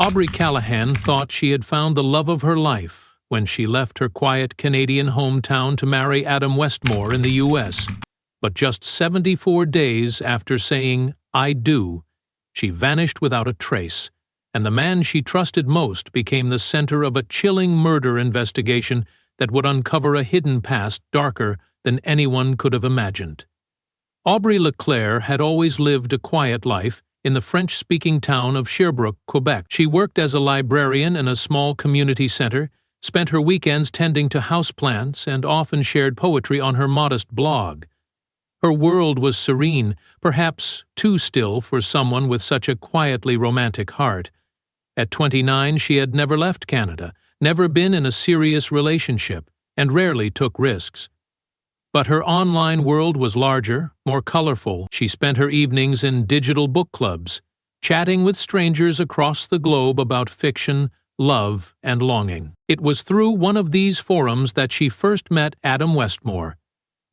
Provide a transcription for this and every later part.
Aubrey Callahan thought she had found the love of her life when she left her quiet Canadian hometown to marry Adam Westmore in the U.S. But just 74 days after saying, "I do," she vanished without a trace, and the man she trusted most became the center of a chilling murder investigation that would uncover a hidden past darker than anyone could have imagined. Aubrey Leclerc had always lived a quiet life in the French-speaking town of Sherbrooke, Quebec. She worked as a librarian in a small community center, spent her weekends tending to houseplants, and often shared poetry on her modest blog. Her world was serene, perhaps too still for someone with such a quietly romantic heart. At 29, she had never left Canada, never been in a serious relationship, and rarely took risks. But her online world was larger, more colorful. She spent her evenings in digital book clubs, chatting with strangers across the globe about fiction, love, and longing. It was through one of these forums that she first met Adam Westmore.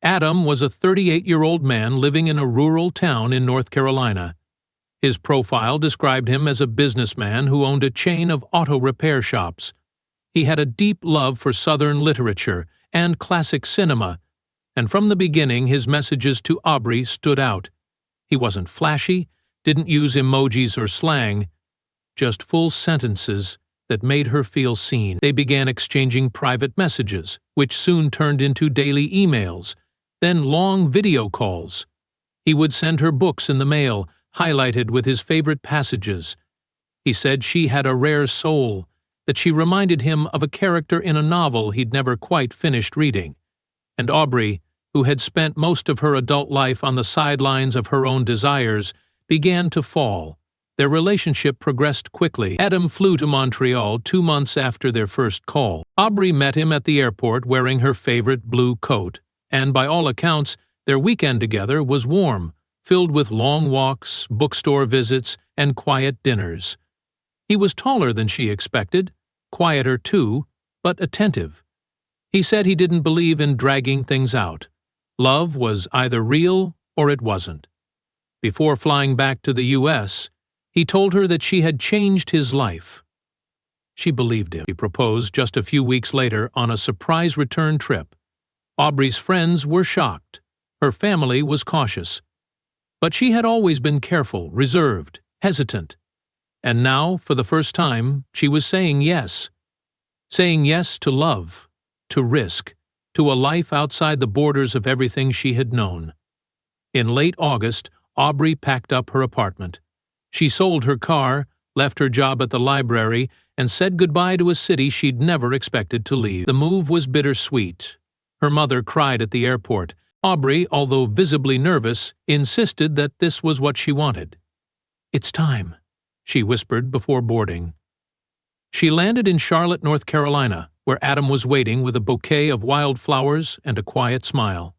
Adam was a 38-year-old man living in a rural town in North Carolina. His profile described him as a businessman who owned a chain of auto repair shops. He had a deep love for Southern literature and classic cinema, and from the beginning his messages to Aubrey stood out. He wasn't flashy, didn't use emojis or slang, just full sentences that made her feel seen. They began exchanging private messages, which soon turned into daily emails, then long video calls. He would send her books in the mail, highlighted with his favorite passages. He said she had a rare soul, that she reminded him of a character in a novel he'd never quite finished reading. And Aubrey, who had spent most of her adult life on the sidelines of her own desires, began to fall. Their relationship progressed quickly. Adam flew to Montreal 2 months after their first call. Aubrey met him at the airport wearing her favorite blue coat, and by all accounts, their weekend together was warm, filled with long walks, bookstore visits, and quiet dinners. He was taller than she expected, quieter too, but attentive. He said he didn't believe in dragging things out. Love was either real or it wasn't. Before flying back to the U.S., he told her that she had changed his life. She believed him. He proposed just a few weeks later on a surprise return trip. Aubrey's friends were shocked. Her family was cautious. But she had always been careful, reserved, hesitant. And now, for the first time, she was saying yes. Saying yes to love, to risk, to a life outside the borders of everything she had known. In late August, Aubrey packed up her apartment. She sold her car, left her job at the library, and said goodbye to a city she'd never expected to leave. The move was bittersweet. Her mother cried at the airport. Aubrey, although visibly nervous, insisted that this was what she wanted. "It's time," she whispered before boarding. She landed in Charlotte, North Carolina, where Adam was waiting with a bouquet of wildflowers and a quiet smile.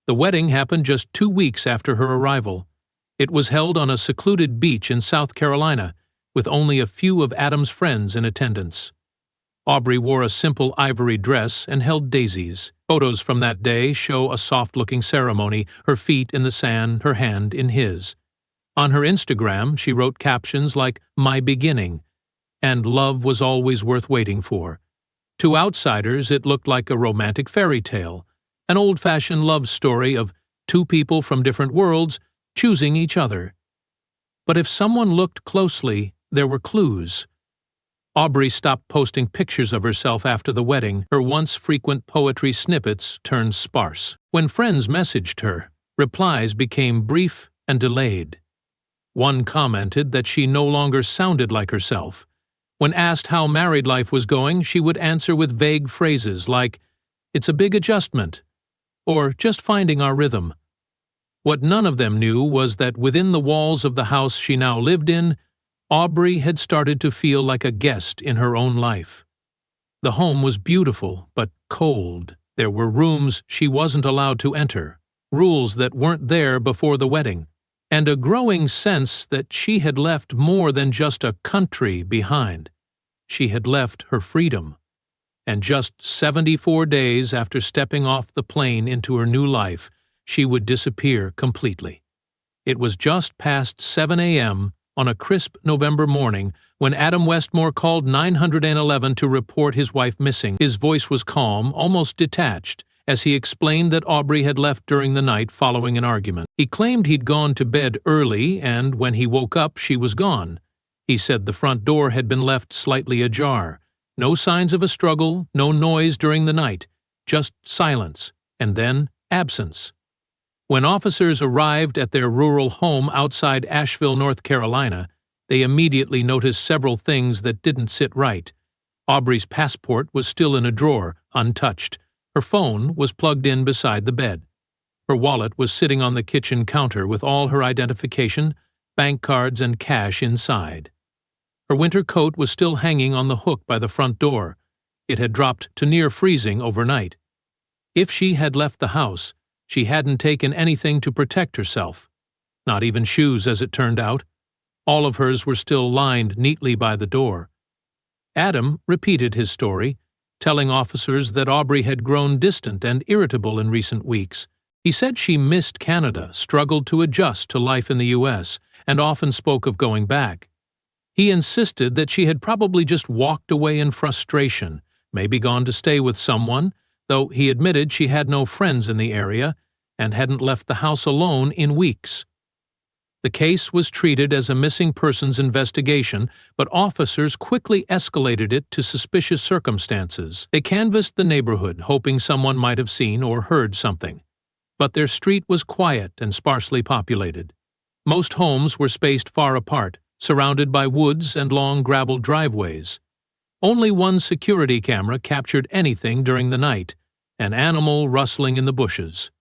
The wedding happened just 2 weeks after her arrival. It was held on a secluded beach in South Carolina, with only a few of Adam's friends in attendance. Aubrey wore a simple ivory dress and held daisies. Photos from that day show a soft-looking ceremony, her feet in the sand, her hand in his. On her Instagram, she wrote captions like, "My beginning," and "Love was always worth waiting for." To outsiders, it looked like a romantic fairy tale, an old-fashioned love story of two people from different worlds choosing each other. But if someone looked closely, there were clues. Aubrey stopped posting pictures of herself after the wedding. Her once frequent poetry snippets turned sparse. When friends messaged her, replies became brief and delayed. One commented that she no longer sounded like herself. When asked how married life was going, she would answer with vague phrases like, "It's a big adjustment," or "just finding our rhythm." What none of them knew was that within the walls of the house she now lived in, Aubrey had started to feel like a guest in her own life. The home was beautiful, but cold. There were rooms she wasn't allowed to enter, rules that weren't there before the wedding, and a growing sense that she had left more than just a country behind. She had left her freedom. And just 74 days after stepping off the plane into her new life, she would disappear completely. It was just past 7 a.m. on a crisp November morning when Adam Westmore called 911 to report his wife missing. His voice was calm, almost detached, as he explained that Aubrey had left during the night following an argument. He claimed he'd gone to bed early, and when he woke up, she was gone. He said the front door had been left slightly ajar. No signs of a struggle, no noise during the night, just silence, and then absence. When officers arrived at their rural home outside Asheville, North Carolina, they immediately noticed several things that didn't sit right. Aubrey's passport was still in a drawer, untouched. Her phone was plugged in beside the bed. Her wallet was sitting on the kitchen counter with all her identification, bank cards, and cash inside. Her winter coat was still hanging on the hook by the front door. It had dropped to near freezing overnight. If she had left the house, she hadn't taken anything to protect herself. Not even shoes, as it turned out. All of hers were still lined neatly by the door. Adam repeated his story, telling officers that Aubrey had grown distant and irritable in recent weeks. He said she missed Canada, struggled to adjust to life in the U.S., and often spoke of going back. He insisted that she had probably just walked away in frustration, maybe gone to stay with someone, though he admitted she had no friends in the area and hadn't left the house alone in weeks. The case was treated as a missing persons investigation, but officers quickly escalated it to suspicious circumstances. They canvassed the neighborhood, hoping someone might have seen or heard something. But their street was quiet and sparsely populated. Most homes were spaced far apart, surrounded by woods and long gravel driveways. Only one security camera captured anything during the night, an animal rustling in the bushes.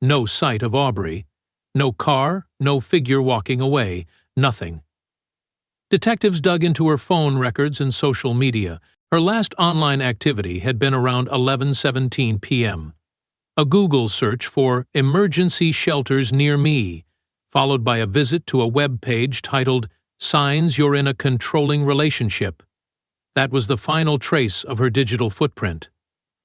No sight of Aubrey. No car, no figure walking away, nothing. Detectives dug into her phone records and social media. Her last online activity had been around 11:17 p.m. A Google search for "emergency shelters near me," followed by a visit to a web page titled "Signs You're in a Controlling Relationship." That was the final trace of her digital footprint.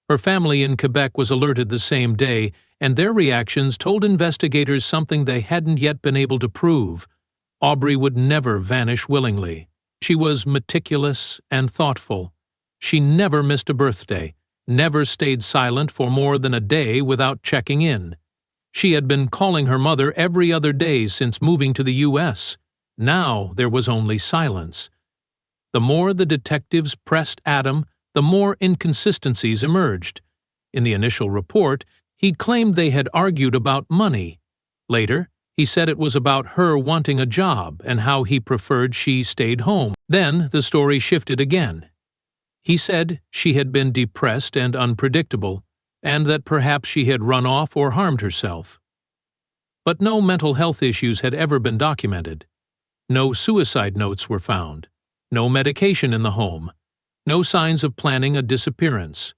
Her family in Quebec was alerted the same day, and their reactions told investigators something they hadn't yet been able to prove. Aubrey would never vanish willingly. She was meticulous and thoughtful. She never missed a birthday, never stayed silent for more than a day without checking in. She had been calling her mother every other day since moving to the U.S. Now there was only silence. The more the detectives pressed Adam, the more inconsistencies emerged. In the initial report, he claimed they had argued about money. Later, he said it was about her wanting a job and how he preferred she stayed home. Then the story shifted again. He said she had been depressed and unpredictable, and that perhaps she had run off or harmed herself. But no mental health issues had ever been documented. No suicide notes were found. No medication in the home. No signs of planning a disappearance.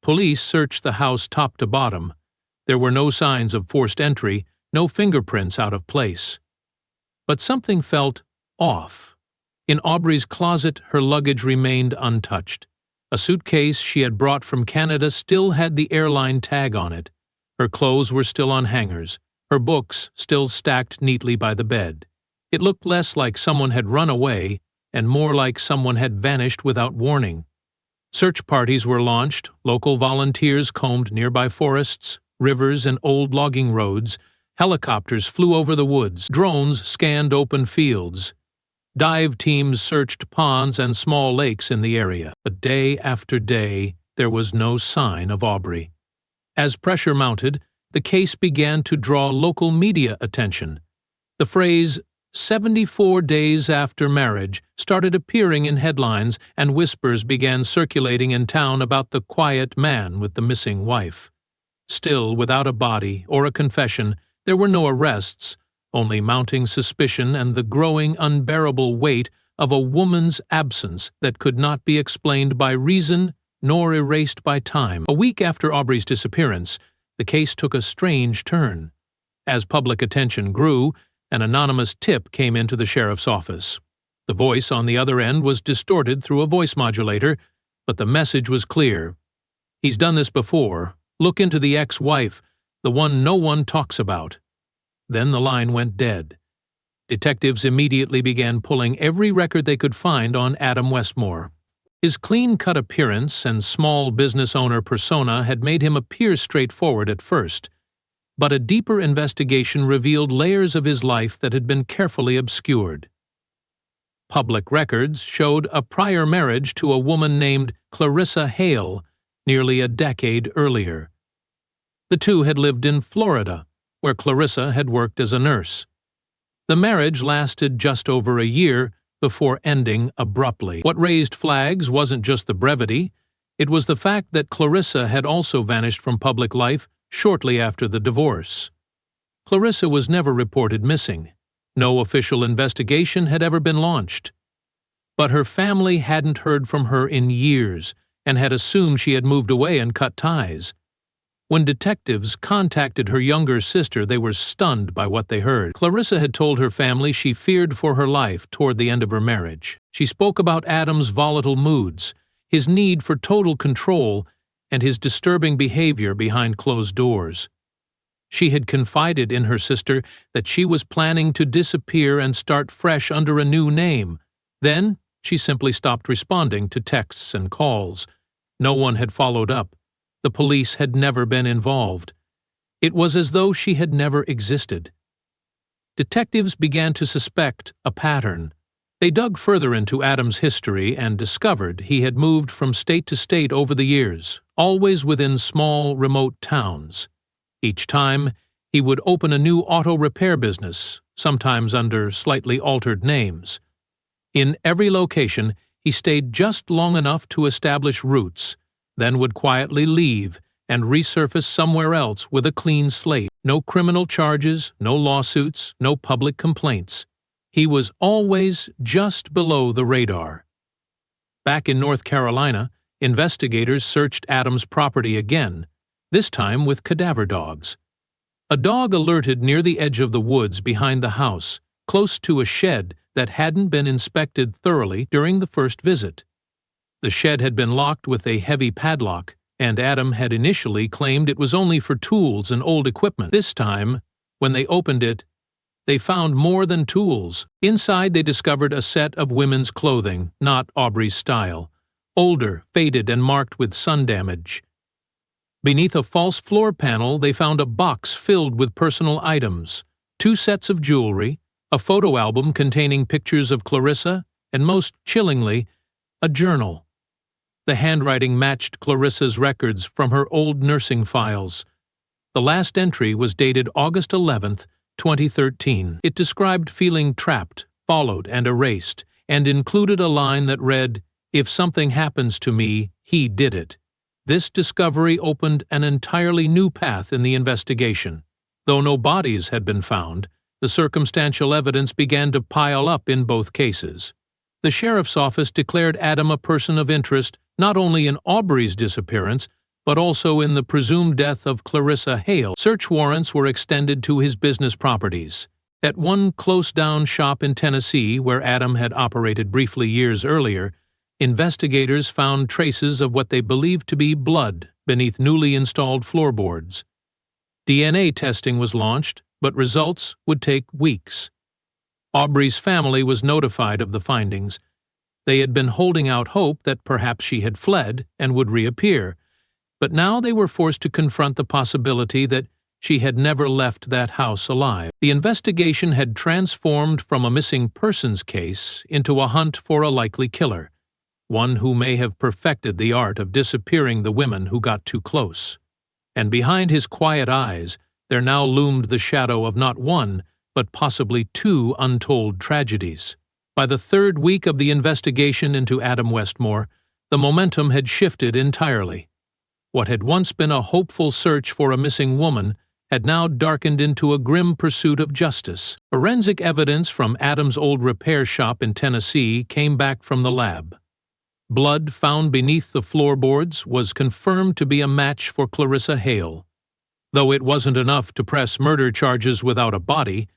Police searched the house top to bottom. There were no signs of forced entry, no fingerprints out of place. But something felt off. In Aubrey's closet, her luggage remained untouched. A suitcase she had brought from Canada still had the airline tag on it. Her clothes were still on hangers, her books still stacked neatly by the bed. It looked less like someone had run away and more like someone had vanished without warning. Search parties were launched, local volunteers combed nearby forests, rivers, and old logging roads. Helicopters flew over the woods, drones scanned open fields. Dive teams searched ponds and small lakes in the area. But day after day, there was no sign of Aubrey. As pressure mounted, the case began to draw local media attention. The phrase, 74 days after marriage, started appearing in headlines, and whispers began circulating in town about the quiet man with the missing wife. Still, without a body or a confession, there were no arrests, only mounting suspicion and the growing unbearable weight of a woman's absence that could not be explained by reason nor erased by time. A week after Aubrey's disappearance, the case took a strange turn. As public attention grew, an anonymous tip came into the sheriff's office. The voice on the other end was distorted through a voice modulator, but the message was clear. "He's done this before. Look into the ex-wife, the one no one talks about." Then the line went dead. Detectives immediately began pulling every record they could find on Adam Westmore. His clean-cut appearance and small business owner persona had made him appear straightforward at first, but a deeper investigation revealed layers of his life that had been carefully obscured. Public records showed a prior marriage to a woman named Clarissa Hale nearly a decade earlier. The two had lived in Florida, where Clarissa had worked as a nurse. The marriage lasted just over a year before ending abruptly. What raised flags wasn't just the brevity, it was the fact that Clarissa had also vanished from public life shortly after the divorce. Clarissa was never reported missing. No official investigation had ever been launched. But her family hadn't heard from her in years and had assumed she had moved away and cut ties. When detectives contacted her younger sister, they were stunned by what they heard. Clarissa had told her family she feared for her life toward the end of her marriage. She spoke about Adam's volatile moods, his need for total control, and his disturbing behavior behind closed doors. She had confided in her sister that she was planning to disappear and start fresh under a new name. Then, she simply stopped responding to texts and calls. No one had followed up. The police had never been involved. It was as though she had never existed. Detectives began to suspect a pattern. They dug further into Adam's history and discovered he had moved from state to state over the years, always within small, remote towns. Each time, he would open a new auto repair business, sometimes under slightly altered names. In every location, he stayed just long enough to establish roots, then would quietly leave and resurface somewhere else with a clean slate. No criminal charges, no lawsuits, no public complaints. He was always just below the radar. Back in North Carolina, investigators searched Adam's property again, this time with cadaver dogs. A dog alerted near the edge of the woods behind the house, close to a shed that hadn't been inspected thoroughly during the first visit. The shed had been locked with a heavy padlock, and Adam had initially claimed it was only for tools and old equipment. This time, when they opened it, they found more than tools. Inside, they discovered a set of women's clothing, not Aubrey's style, older, faded, and marked with sun damage. Beneath a false floor panel, they found a box filled with personal items, 2 sets of jewelry, a photo album containing pictures of Clarissa, and most chillingly, a journal. The handwriting matched Clarissa's records from her old nursing files. The last entry was dated August 11, 2013. It described feeling trapped, followed, and erased, and included a line that read, "If something happens to me, he did it." This discovery opened an entirely new path in the investigation. Though no bodies had been found, the circumstantial evidence began to pile up in both cases. The sheriff's office declared Adam a person of interest not only in Aubrey's disappearance, but also in the presumed death of Clarissa Hale. Search warrants were extended to his business properties. At one close-down shop in Tennessee, where Adam had operated briefly years earlier, investigators found traces of what they believed to be blood beneath newly installed floorboards. DNA testing was launched, but results would take weeks. Aubrey's family was notified of the findings. They had been holding out hope that perhaps she had fled and would reappear, but now they were forced to confront the possibility that she had never left that house alive. The investigation had transformed from a missing persons case into a hunt for a likely killer, one who may have perfected the art of disappearing the women who got too close. And behind his quiet eyes, there now loomed the shadow of not one, but possibly 2 untold tragedies. By the 3rd week of the investigation into Adam Westmore, the momentum had shifted entirely. What had once been a hopeful search for a missing woman had now darkened into a grim pursuit of justice. Forensic evidence from Adam's old repair shop in Tennessee came back from the lab. Blood found beneath the floorboards was confirmed to be a match for Clarissa Hale. Though it wasn't enough to press murder charges without a body,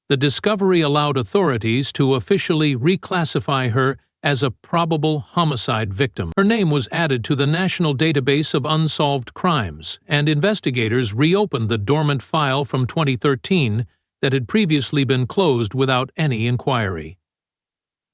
the discovery allowed authorities to officially reclassify her as a probable homicide victim. Her name was added to the National Database of Unsolved Crimes, and investigators reopened the dormant file from 2013 that had previously been closed without any inquiry.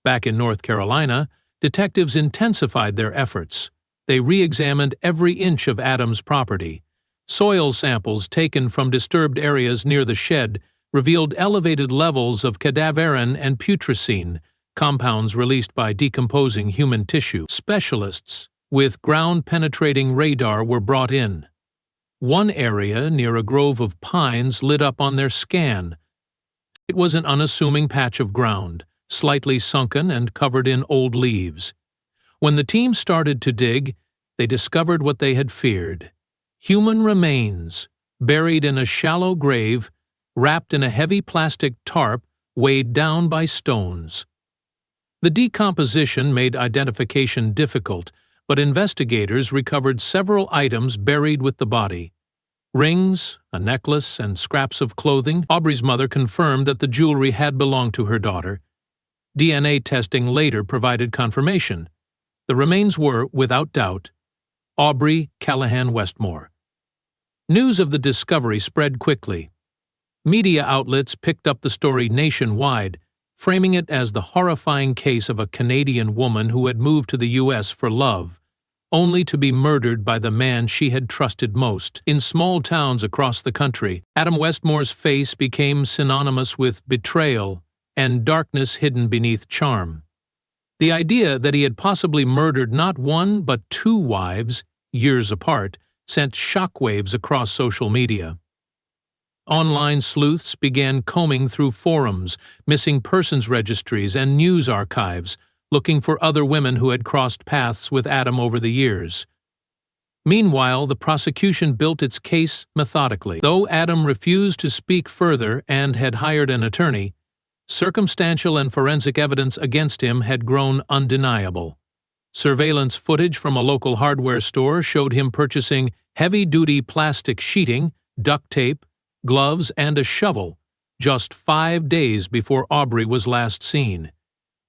Back in North Carolina, detectives intensified their efforts. They re-examined every inch of Adam's property. Soil samples taken from disturbed areas near the shed revealed elevated levels of cadaverine and putrescine, compounds released by decomposing human tissue. Specialists with ground-penetrating radar were brought in. One area near a grove of pines lit up on their scan. It was an unassuming patch of ground, slightly sunken and covered in old leaves. When the team started to dig, they discovered what they had feared: human remains, buried in a shallow grave, wrapped in a heavy plastic tarp weighed down by stones. The decomposition made identification difficult, but investigators recovered several items buried with the body. Rings, a necklace, and scraps of clothing. Aubrey's mother confirmed that the jewelry had belonged to her daughter. DNA testing later provided confirmation. The remains were, without doubt, Aubrey Callahan Westmore. News of the discovery spread quickly. Media outlets picked up the story nationwide, framing it as the horrifying case of a Canadian woman who had moved to the U.S. for love, only to be murdered by the man she had trusted most. In small towns across the country, Adam Westmore's face became synonymous with betrayal and darkness hidden beneath charm. The idea that he had possibly murdered not one but two wives, years apart, sent shockwaves across social media. Online sleuths began combing through forums, missing persons registries, and news archives, looking for other women who had crossed paths with Adam over the years. Meanwhile, the prosecution built its case methodically. Though Adam refused to speak further and had hired an attorney, circumstantial and forensic evidence against him had grown undeniable. Surveillance footage from a local hardware store showed him purchasing heavy-duty plastic sheeting, duct tape, gloves, and a shovel just 5 days before Aubrey was last seen.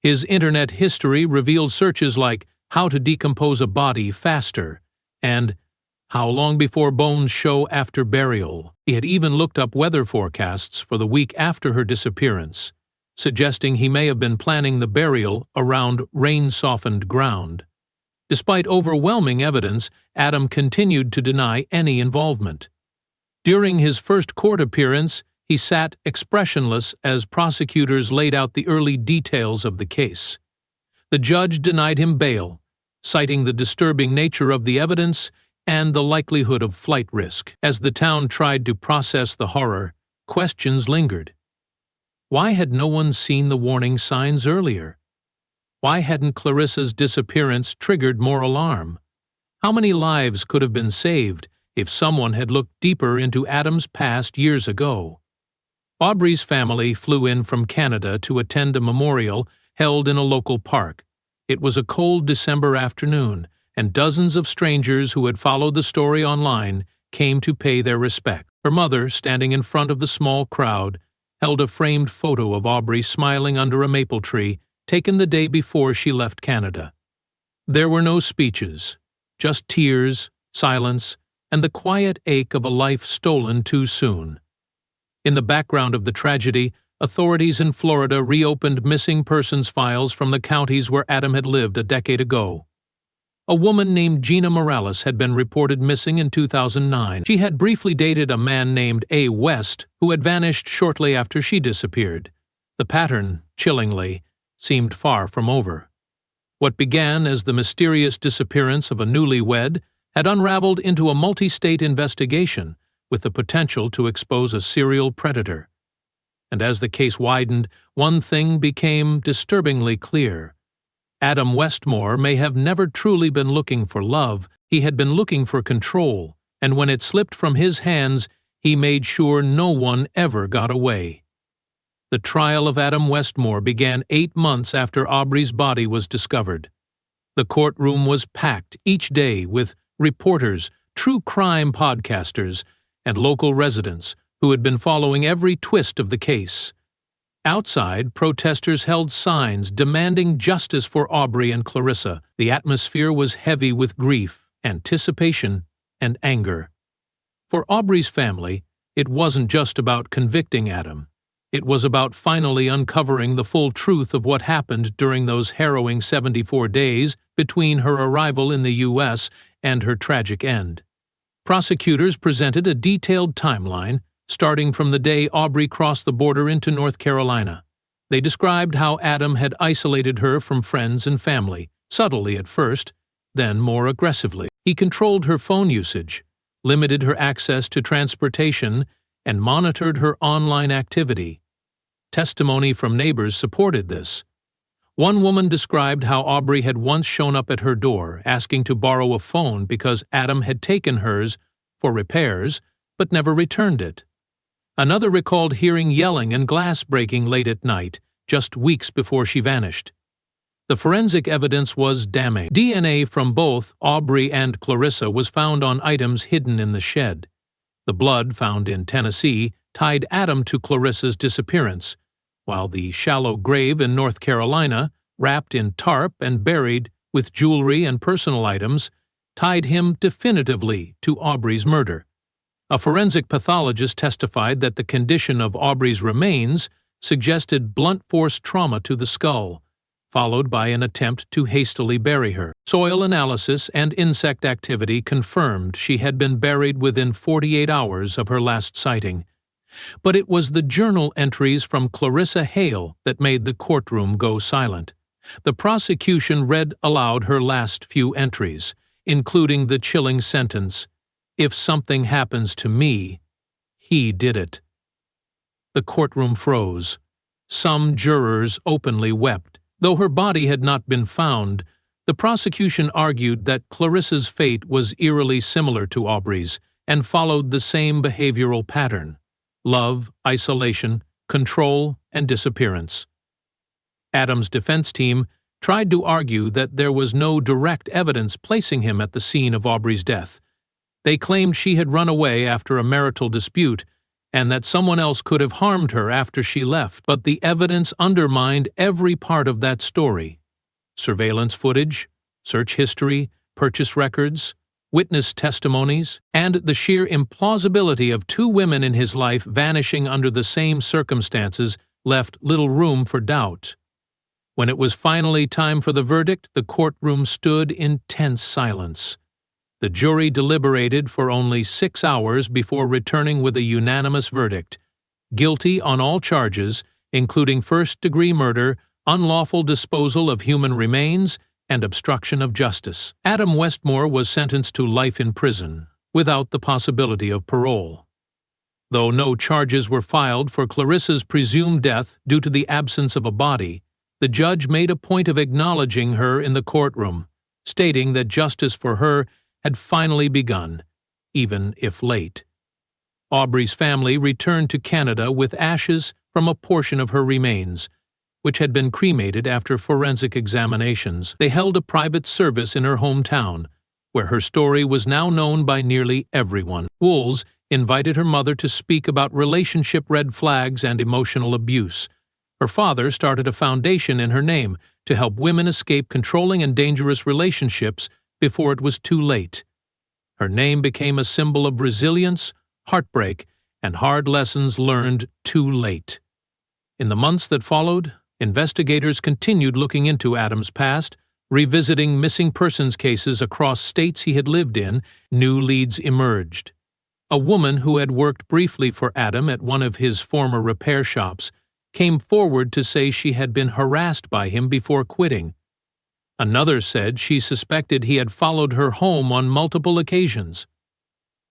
His internet history revealed searches like "How to decompose a body faster" and "How long before bones show after burial." He had even looked up weather forecasts for the week after her disappearance, suggesting he may have been planning the burial around rain-softened ground. Despite overwhelming evidence, Adam continued to deny any involvement. During his first court appearance, he sat expressionless as prosecutors laid out the early details of the case. The judge denied him bail, citing the disturbing nature of the evidence and the likelihood of flight risk. As the town tried to process the horror, questions lingered. Why had no one seen the warning signs earlier? Why hadn't Clarissa's disappearance triggered more alarm? How many lives could have been saved if someone had looked deeper into Adam's past years ago? Aubrey's family flew in from Canada to attend a memorial held in a local park. It was a cold December afternoon, and dozens of strangers who had followed the story online came to pay their respect. Her mother, standing in front of the small crowd, held a framed photo of Aubrey smiling under a maple tree, taken the day before she left Canada. There were no speeches, just tears, silence, and the quiet ache of a life stolen too soon. In the background of the tragedy, authorities in Florida reopened missing persons files from the counties where Adam had lived a decade ago. A woman named Gina Morales had been reported missing in 2009. She had briefly dated a man named A. West, who had vanished shortly after she disappeared. The pattern, chillingly, seemed far from over. What began as the mysterious disappearance of a newlywed had unraveled into a multi-state investigation with the potential to expose a serial predator. And as the case widened, one thing became disturbingly clear. Adam Westmore may have never truly been looking for love. He had been looking for control, and when it slipped from his hands, he made sure no one ever got away. The trial of Adam Westmore began 8 months after Aubrey's body was discovered. The courtroom was packed each day with reporters, true crime podcasters, and local residents who had been following every twist of the case. Outside, protesters held signs demanding justice for Aubrey and Clarissa. The atmosphere was heavy with grief, anticipation, and anger. For Aubrey's family, it wasn't just about convicting Adam. It was about finally uncovering the full truth of what happened during those harrowing 74 days between her arrival in the U.S. and her tragic end. Prosecutors presented a detailed timeline, starting from the day Aubrey crossed the border into North Carolina. They described how Adam had isolated her from friends and family, subtly at first, then more aggressively. He controlled her phone usage, limited her access to transportation, and monitored her online activity. Testimony from neighbors supported this. One woman described how Aubrey had once shown up at her door asking to borrow a phone because Adam had taken hers for repairs but never returned it. Another recalled hearing yelling and glass breaking late at night, just weeks before she vanished. The forensic evidence was damning. DNA from both Aubrey and Clarissa was found on items hidden in the shed. The blood found in Tennessee tied Adam to Clarissa's disappearance, while the shallow grave in North Carolina, wrapped in tarp and buried with jewelry and personal items, tied him definitively to Aubrey's murder. A forensic pathologist testified that the condition of Aubrey's remains suggested blunt force trauma to the skull, followed by an attempt to hastily bury her. Soil analysis and insect activity confirmed she had been buried within 48 hours of her last sighting. But it was the journal entries from Clarissa Hale that made the courtroom go silent. The prosecution read aloud her last few entries, including the chilling sentence, "If something happens to me, he did it." The courtroom froze. Some jurors openly wept. Though her body had not been found, the prosecution argued that Clarissa's fate was eerily similar to Aubrey's and followed the same behavioral pattern: love, isolation, control, and disappearance. Adam's defense team tried to argue that there was no direct evidence placing him at the scene of Aubrey's death. They claimed she had run away after a marital dispute and that someone else could have harmed her after she left, but the evidence undermined every part of that story. Surveillance footage, search history, purchase records, witness testimonies, and the sheer implausibility of two women in his life vanishing under the same circumstances left little room for doubt. When it was finally time for the verdict, the courtroom stood in tense silence. The jury deliberated for only 6 hours before returning with a unanimous verdict: guilty on all charges, including first-degree murder, unlawful disposal of human remains, and obstruction of justice. Adam Westmore was sentenced to life in prison, without the possibility of parole. Though no charges were filed for Clarissa's presumed death due to the absence of a body, the judge made a point of acknowledging her in the courtroom, stating that justice for her had finally begun, even if late. Aubrey's family returned to Canada with ashes from a portion of her remains, which had been cremated after forensic examinations. They held a private service in her hometown, where her story was now known by nearly everyone. Wools invited her mother to speak about relationship red flags and emotional abuse. Her father started a foundation in her name to help women escape controlling and dangerous relationships before it was too late. Her name became a symbol of resilience, heartbreak, and hard lessons learned too late. In the months that followed, investigators continued looking into Adam's past, revisiting missing persons cases across states he had lived in. New leads emerged. A woman who had worked briefly for Adam at one of his former repair shops came forward to say she had been harassed by him before quitting. Another said she suspected he had followed her home on multiple occasions.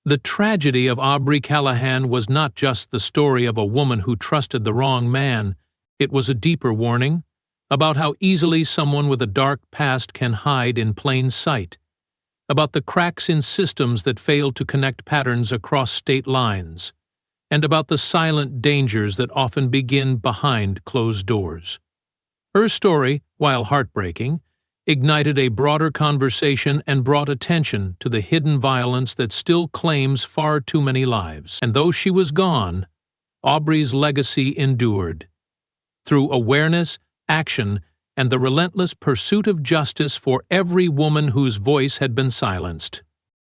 The tragedy of Aubrey Callahan was not just the story of a woman who trusted the wrong man. It was a deeper warning about how easily someone with a dark past can hide in plain sight, about the cracks in systems that fail to connect patterns across state lines, and about the silent dangers that often begin behind closed doors. Her story, while heartbreaking, ignited a broader conversation and brought attention to the hidden violence that still claims far too many lives. And though she was gone, Aubrey's legacy endured. Through awareness, action, and the relentless pursuit of justice for every woman whose voice had been silenced.